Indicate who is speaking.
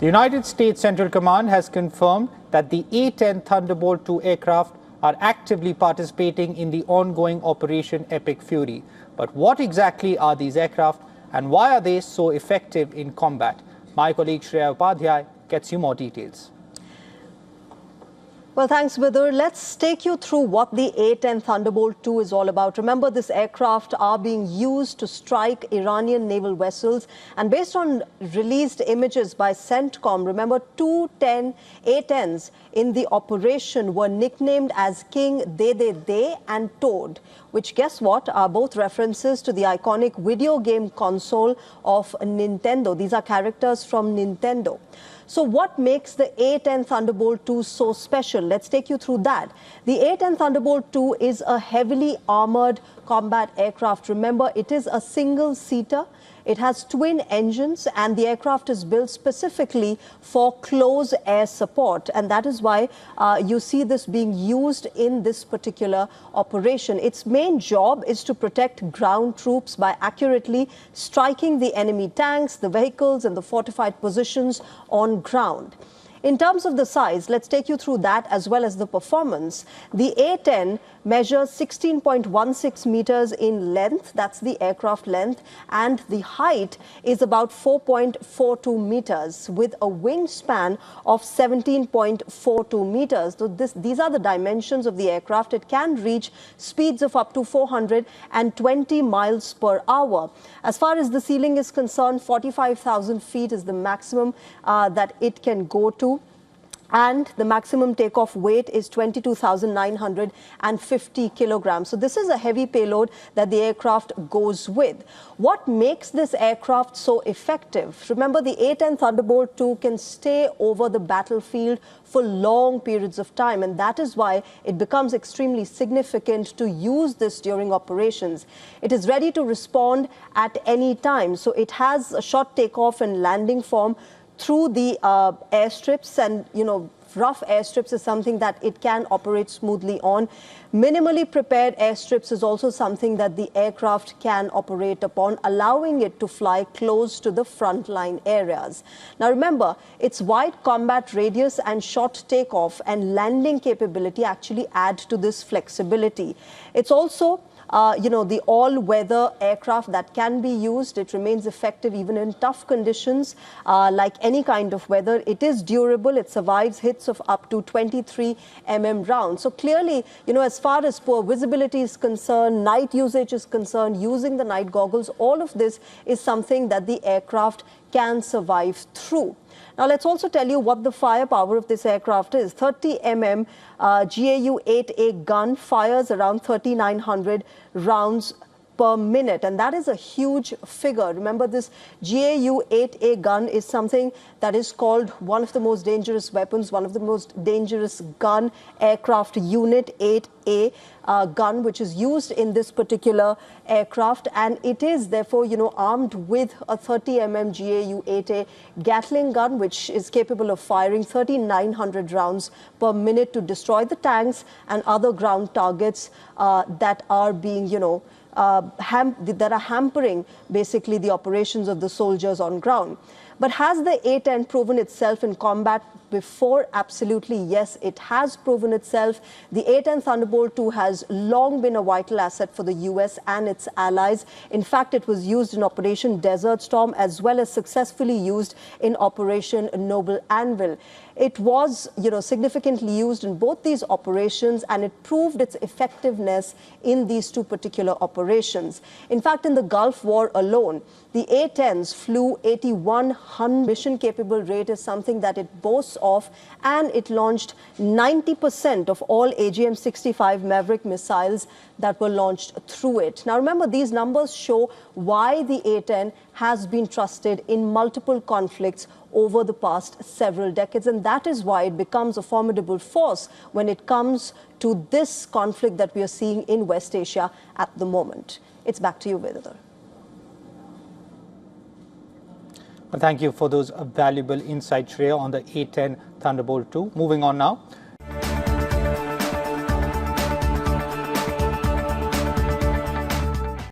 Speaker 1: The United States Central Command has confirmed that the A-10 Thunderbolt II aircraft are actively participating in the ongoing Operation Epic Fury. But what exactly are these aircraft and why are they so effective in combat? My colleague Shreya Upadhyay gets you more details.
Speaker 2: Well, thanks, Vidur. Let's take you through what the A-10 Thunderbolt II is all about. Remember, this aircraft are being used to strike Iranian naval vessels. And based on released images by CENTCOM, remember, two A-10s in the operation were nicknamed as King De and Toad, which, guess what, are both references to the iconic video game console of Nintendo. These are characters from Nintendo. So what makes the A-10 Thunderbolt II so special? Let's take you through that. The A-10 Thunderbolt II is a heavily armored combat aircraft. Remember, it is a single-seater. It has twin engines, and the aircraft is built specifically for close air support. And that is why you see this being used in this particular operation. Its main job is to protect ground troops by accurately striking the enemy tanks, the vehicles, and the fortified positions on ground. In terms of the size, let's take you through that as well as the performance. The A-10 measures 16.16 meters in length, that's the aircraft length, and the height is about 4.42 meters with a wingspan of 17.42 meters. So these are the dimensions of the aircraft. It can reach speeds of up to 420 miles per hour. As far as the ceiling is concerned, 45,000 feet is the maximum that it can go to. And the maximum takeoff weight is 22,950 kilograms. So this is a heavy payload that the aircraft goes with. What makes this aircraft so effective? Remember, the A-10 Thunderbolt II can stay over the battlefield for long periods of time, and that is why it becomes extremely significant to use this during operations. It is ready to respond at any time. So it has a short takeoff and landing form through the airstrips, and rough airstrips is something that it can operate smoothly on. Minimally prepared airstrips is also something that the aircraft can operate upon, allowing it to fly close to the frontline areas. Now remember, its wide combat radius and short takeoff and landing capability actually add to this flexibility. It's also the all-weather aircraft that can be used. It remains effective even in tough conditions, like any kind of weather. It is durable. It survives hits of up to 23 rounds. So clearly, as far as poor visibility is concerned, night usage is concerned, using the night goggles, all of this is something that the aircraft can survive through. Now, let's also tell you what the firepower of this aircraft is. 30 GAU-8A gun fires around 3,900 rounds per minute, and that is a huge figure. Remember, this GAU-8A gun is something that is called one of the most dangerous weapons, one of the most dangerous gun aircraft unit, 8A gun, which is used in this particular aircraft, and it is therefore armed with a 30 GAU-8A Gatling gun, which is capable of firing 3,900 rounds per minute to destroy the tanks and other ground targets that are being that are hampering basically the operations of the soldiers on ground. But has the A-10 proven itself in combat before? Absolutely, yes, it has proven itself. The A-10 Thunderbolt II has long been a vital asset for the US and its allies. In fact, it was used in Operation Desert Storm as well as successfully used in Operation Noble Anvil. It was, significantly used in both these operations, and it proved its effectiveness in these two particular operations. In fact, in the Gulf War alone, the A-10s flew 8,100. Mission-capable rate is something that it boasts of, and it launched 90% of all AGM-65 Maverick missiles that were launched through it. Now, remember, these numbers show why the A-10 has been trusted in multiple conflicts over the past several decades, and that is why it becomes a formidable force when it comes to this conflict that we are seeing in West Asia at the moment. It's back to you, Vedadar.
Speaker 1: Well, thank you for those valuable insights, Shreya, on the A-10 Thunderbolt II. Moving on now.